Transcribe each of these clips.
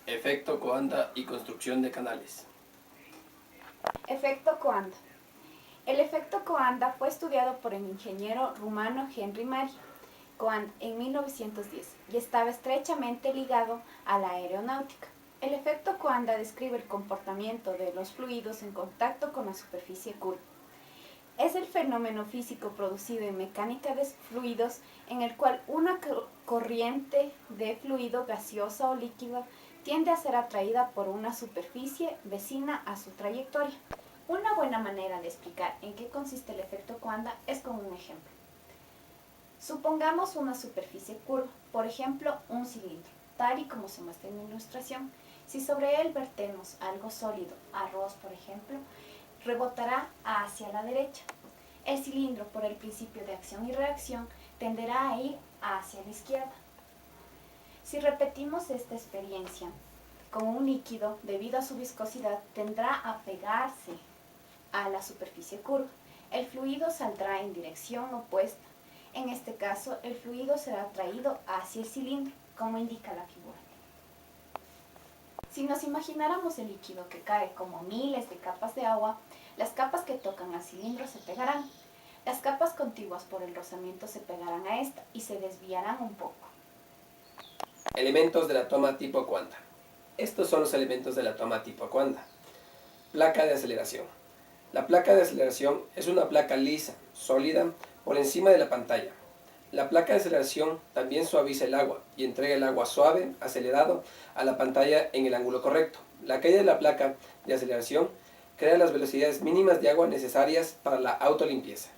Efecto Coanda y construcción de canales. Efecto Coanda. El efecto Coanda fue estudiado por el ingeniero rumano Henri Maria Coanda en 1910 y estaba estrechamente ligado a la aeronáutica. El efecto Coanda describe el comportamiento de los fluidos en contacto con la superficie curva. Es el fenómeno físico producido en mecánica de fluidos en el cual una corriente de fluido gaseosa o líquido tiende a ser atraída por una superficie vecina a su trayectoria. Una buena manera de explicar en qué consiste el efecto Coanda es con un ejemplo. Supongamos una superficie curva, por ejemplo un cilindro, tal y como se muestra en la ilustración. Si sobre él vertemos algo sólido, arroz por ejemplo, rebotará hacia la derecha. El cilindro, por el principio de acción y reacción, tenderá a ir hacia la izquierda. Si repetimos esta experiencia con un líquido, debido a su viscosidad, tendrá a pegarse a la superficie curva. El fluido saldrá en dirección opuesta. En este caso, el fluido será atraído hacia el cilindro, como indica la figura. Si nos imagináramos el líquido que cae como miles de capas de agua, las capas que tocan al cilindro se pegarán. Las capas contiguas por el rozamiento se pegarán a esta y se desviarán un poco. Elementos de la toma tipo Coanda. Estos son los elementos de la toma tipo Coanda. Placa de aceleración. La placa de aceleración es una placa lisa, sólida, por encima de la pantalla. La placa de aceleración también suaviza el agua y entrega el agua suave, acelerado, a la pantalla en el ángulo correcto. La caída de la placa de aceleración crea las velocidades mínimas de agua necesarias para la autolimpieza.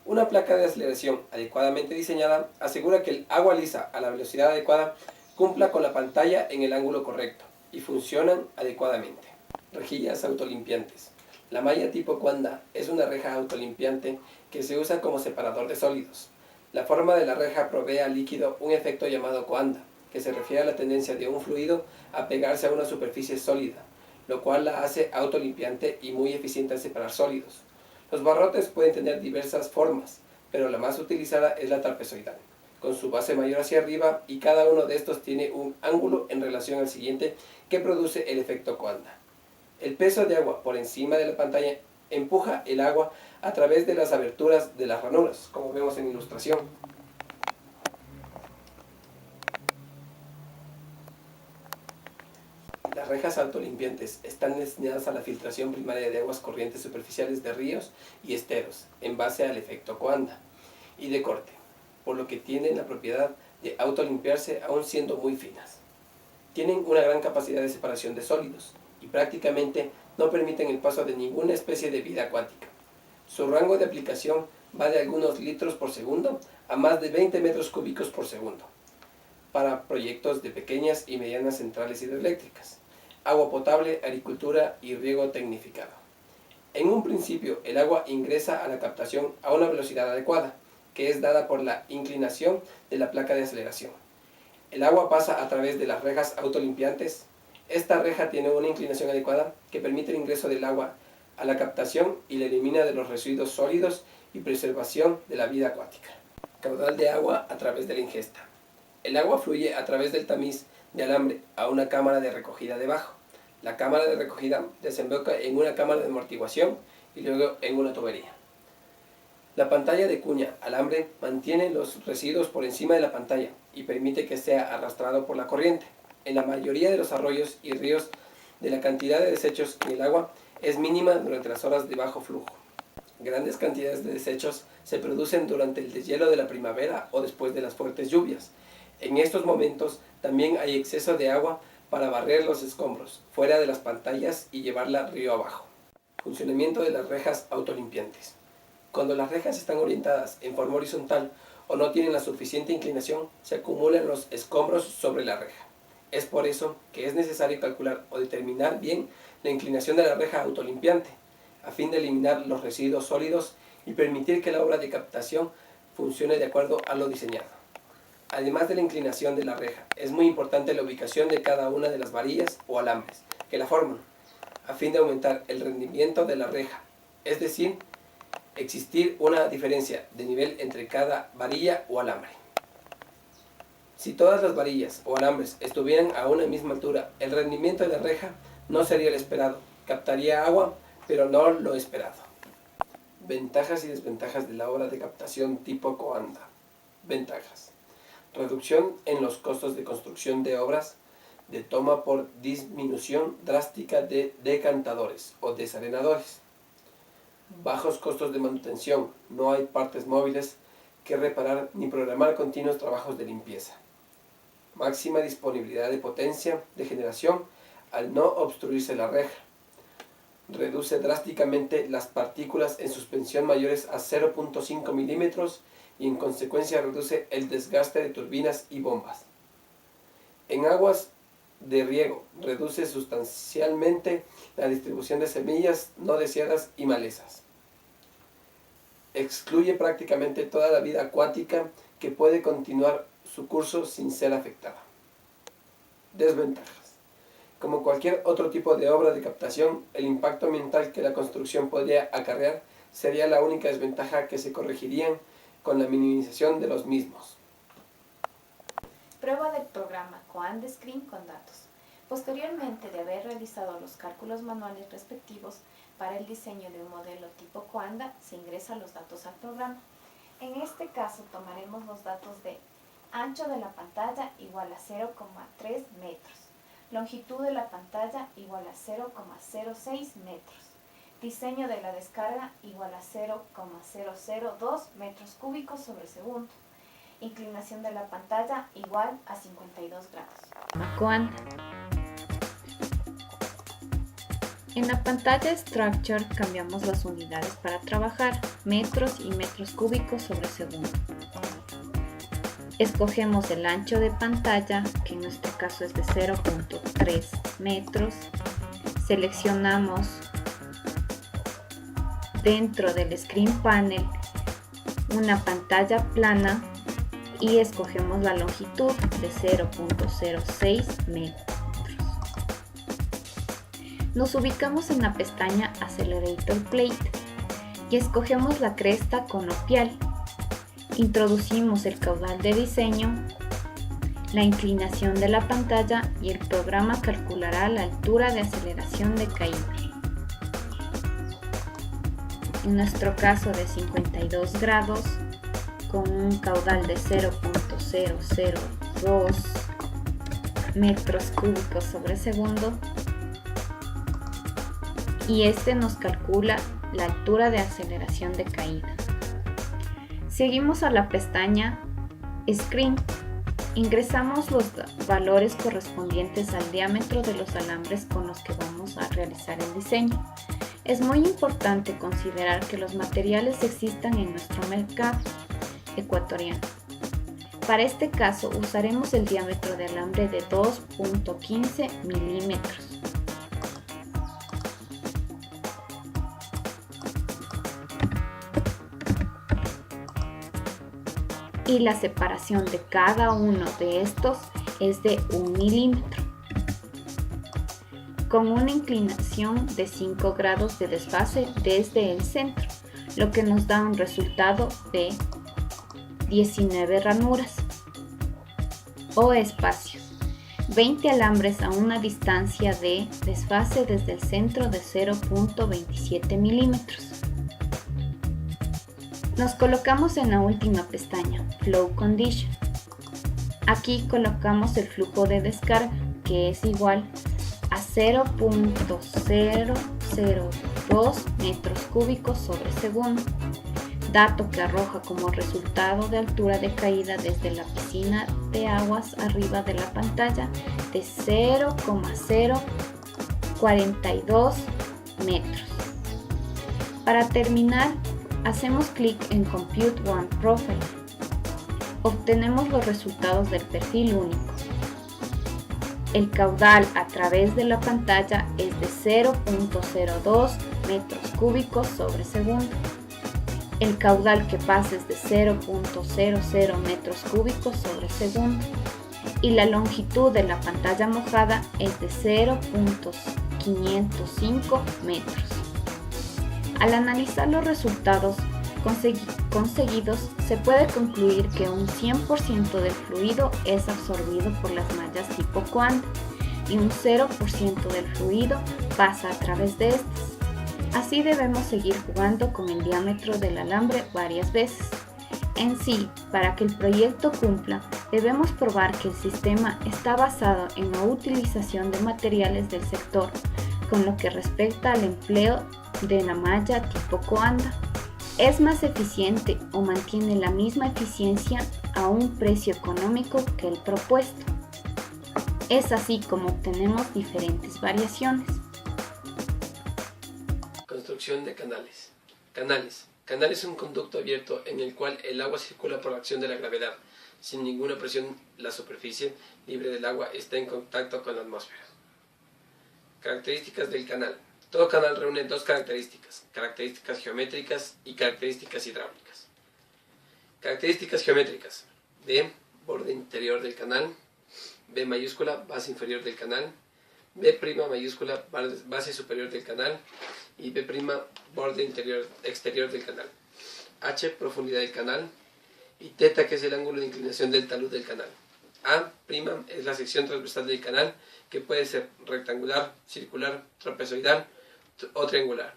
Una placa de aceleración adecuadamente diseñada asegura que el agua lisa a la velocidad adecuada cumpla con la pantalla en el ángulo correcto y funcionan adecuadamente. Rejillas autolimpiantes. La malla tipo Coanda es una reja autolimpiante que se usa como separador de sólidos. La forma de la reja provee al líquido un efecto llamado Coanda, que se refiere a la tendencia de un fluido a pegarse a una superficie sólida, lo cual la hace autolimpiante y muy eficiente al separar sólidos. Los barrotes pueden tener diversas formas, pero la más utilizada es la trapezoidal, con su base mayor hacia arriba, y cada uno de estos tiene un ángulo en relación al siguiente que produce el efecto Coanda. El peso de agua por encima de la pantalla empuja el agua a través de las aberturas de las ranuras, como vemos en la ilustración. Las rejas autolimpiantes están destinadas a la filtración primaria de aguas corrientes superficiales de ríos y esteros, en base al efecto Coanda, y de corte, por lo que tienen la propiedad de autolimpiarse aún siendo muy finas. Tienen una gran capacidad de separación de sólidos y prácticamente no permiten el paso de ninguna especie de vida acuática. Su rango de aplicación va de algunos litros por segundo a más de 20 metros cúbicos por segundo, para proyectos de pequeñas y medianas centrales hidroeléctricas, agua potable, agricultura y riego tecnificado. En un principio, el agua ingresa a la captación a una velocidad adecuada, que es dada por la inclinación de la placa de aceleración. El agua pasa a través de las rejas autolimpiantes. Esta reja tiene una inclinación adecuada que permite el ingreso del agua a la captación y la elimina de los residuos sólidos y preservación de la vida acuática. Caudal de agua a través de la ingesta. El agua fluye a través del tamiz de alambre a una cámara de recogida debajo. La cámara de recogida desemboca en una cámara de amortiguación y luego en una tubería. La pantalla de cuña alambre mantiene los residuos por encima de la pantalla y permite que sea arrastrado por la corriente. En la mayoría de los arroyos y ríos, la cantidad de desechos en el agua es mínima durante las horas de bajo flujo. Grandes cantidades de desechos se producen durante el deshielo de la primavera o después de las fuertes lluvias. En estos momentos también hay exceso de agua para barrer los escombros fuera de las pantallas y llevarla río abajo. Funcionamiento de las rejas autolimpiantes. Cuando las rejas están orientadas en forma horizontal o no tienen la suficiente inclinación, se acumulan los escombros sobre la reja. Es por eso que es necesario calcular o determinar bien la inclinación de la reja autolimpiante, a fin de eliminar los residuos sólidos y permitir que la obra de captación funcione de acuerdo a lo diseñado. Además de la inclinación de la reja, es muy importante la ubicación de cada una de las varillas o alambres que la forman, a fin de aumentar el rendimiento de la reja, es decir, existir una diferencia de nivel entre cada varilla o alambre. Si todas las varillas o alambres estuvieran a una misma altura, el rendimiento de la reja no sería el esperado. Captaría agua, pero no lo esperado. Ventajas y desventajas de la obra de captación tipo Coanda. Ventajas: reducción en los costos de construcción de obras de toma por disminución drástica de decantadores o desarenadores. Bajos costos de manutención, no hay partes móviles que reparar ni programar continuos trabajos de limpieza. Máxima disponibilidad de potencia de generación al no obstruirse la reja. Reduce drásticamente las partículas en suspensión mayores a 0.5 milímetros y en consecuencia reduce el desgaste de turbinas y bombas. En aguas de riego, reduce sustancialmente la distribución de semillas no deseadas y malezas. Excluye prácticamente toda la vida acuática que puede continuar su curso sin ser afectada. Desventajas: como cualquier otro tipo de obra de captación, el impacto ambiental que la construcción podría acarrear sería la única desventaja que se corregirían con la minimización de los mismos. Prueba del programa Coanda Screen con datos. Posteriormente de haber realizado los cálculos manuales respectivos para el diseño de un modelo tipo Coanda, se ingresan los datos al programa. En este caso tomaremos los datos de ancho de la pantalla igual a 0,3 metros, longitud de la pantalla igual a 0,06 metros, diseño de la descarga igual a 0,002 metros cúbicos sobre segundo, inclinación de la pantalla igual a 52 grados. Coanda. En la pantalla Structure cambiamos las unidades para trabajar, metros y metros cúbicos sobre segundo. Escogemos el ancho de pantalla, que en nuestro caso es de 0.3 metros. Seleccionamos dentro del Screen Panel una pantalla plana y escogemos la longitud de 0.06 metros. Nos ubicamos en la pestaña Accelerator Plate y escogemos la cresta conopial. Introducimos el caudal de diseño, la inclinación de la pantalla y el programa calculará la altura de aceleración de caída. En nuestro caso de 52 grados, con un caudal de 0.002 metros cúbicos sobre segundo, y este nos calcula la altura de aceleración de caída. Seguimos a la pestaña Screen. Ingresamos los valores correspondientes al diámetro de los alambres con los que vamos a realizar el diseño. Es muy importante considerar que los materiales existan en nuestro mercado ecuatoriano. Para este caso usaremos el diámetro de alambre de 2.15 milímetros. Y la separación de cada uno de estos es de 1 milímetro, con una inclinación de 5 grados de desfase desde el centro, lo que nos da un resultado de 19 ranuras o espacios, 20 alambres a una distancia de desfase desde el centro de 0.27 milímetros. Nos colocamos en la última pestaña, Flow Condition. Aquí colocamos el flujo de descarga, que es igual a 0.002 metros cúbicos sobre segundo, dato que arroja como resultado de altura de caída desde la piscina de aguas arriba de la pantalla de 0,042 metros. Para terminar, hacemos clic en Compute One Profile. Obtenemos los resultados del perfil único. El caudal a través de la pantalla es de 0.02 metros cúbicos sobre segundo. El caudal que pasa es de 0.00 metros cúbicos sobre segundo. Y la longitud de la pantalla mojada es de 0.505 metros. Al analizar los resultados, conseguidos, se puede concluir que un 100% del fluido es absorbido por las mallas tipo Coanda y un 0% del fluido pasa a través de estas. Así debemos seguir jugando con el diámetro del alambre varias veces. En sí, para que el proyecto cumpla, debemos probar que el sistema está basado en la utilización de materiales del sector, con lo que respecta al empleo de la malla tipo Coanda. Es más eficiente o mantiene la misma eficiencia a un precio económico que el propuesto. Es así como obtenemos diferentes variaciones. Construcción de canales. Canal es un conducto abierto en el cual el agua circula por acción de la gravedad. Sin ninguna presión, la superficie libre del agua está en contacto con la atmósfera. Características del canal. Todo canal reúne dos características geométricas y características hidráulicas. Características geométricas. B, borde interior del canal. B mayúscula, base inferior del canal. B' mayúscula, base superior del canal. Y B', borde exterior del canal. H, profundidad del canal. Y θ, que es el ángulo de inclinación del talud del canal. A' es la sección transversal del canal, que puede ser rectangular, circular, trapezoidal o triangular.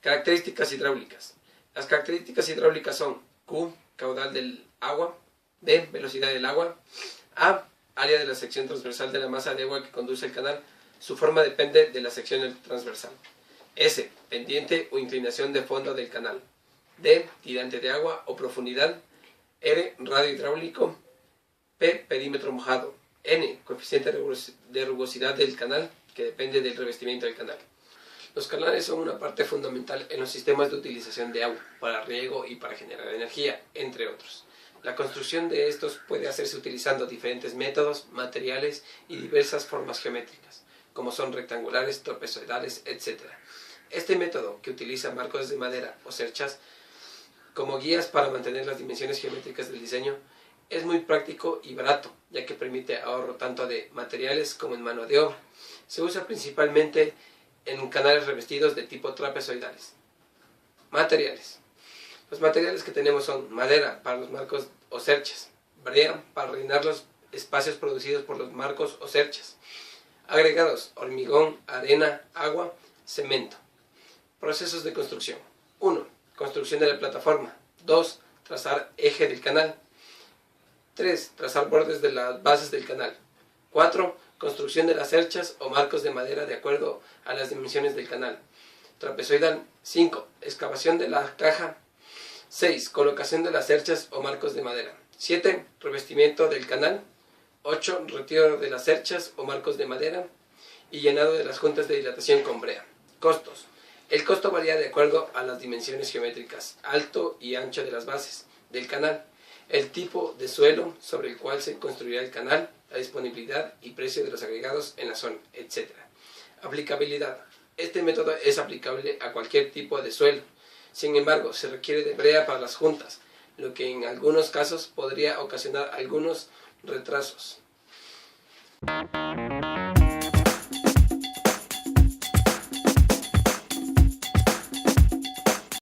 Características hidráulicas. Las características hidráulicas son Q, caudal del agua. B, velocidad del agua. A, área de la sección transversal de la masa de agua que conduce el canal. Su forma depende de la sección transversal. S, pendiente o inclinación de fondo del canal. D, tirante de agua o profundidad. R, radio hidráulico. P, perímetro mojado. N, coeficiente de rugosidad del canal, que depende del revestimiento del canal. Los canales son una parte fundamental en los sistemas de utilización de agua, para riego y para generar energía, entre otros. La construcción de estos puede hacerse utilizando diferentes métodos, materiales y diversas formas geométricas, como son rectangulares, trapezoidales, etc. Este método, que utiliza marcos de madera o cerchas como guías para mantener las dimensiones geométricas del diseño, es muy práctico y barato, ya que permite ahorro tanto de materiales como en mano de obra. Se usa principalmente en canales revestidos de tipo trapezoidales. Materiales. Los materiales que tenemos son madera para los marcos o cerchas, brea para rellenar los espacios producidos por los marcos o cerchas. Agregados: hormigón, arena, agua, cemento. Procesos de construcción. 1. Construcción de la plataforma. 2. Trazar eje del canal. 3. Trazar bordes de las bases del canal. 4. Construcción de las cerchas o marcos de madera de acuerdo a las dimensiones del canal trapezoidal. 5. Excavación de la caja. 6. Colocación de las cerchas o marcos de madera. 7. Revestimiento del canal. 8. Retiro de las cerchas o marcos de madera y llenado de las juntas de dilatación con brea. Costos. El costo varía de acuerdo a las dimensiones geométricas, alto y ancho de las bases del canal, el tipo de suelo sobre el cual se construirá el canal, la disponibilidad y precio de los agregados en la zona, etc. Aplicabilidad. Este método es aplicable a cualquier tipo de suelo. Sin embargo, se requiere de brea para las juntas, lo que en algunos casos podría ocasionar algunos retrasos.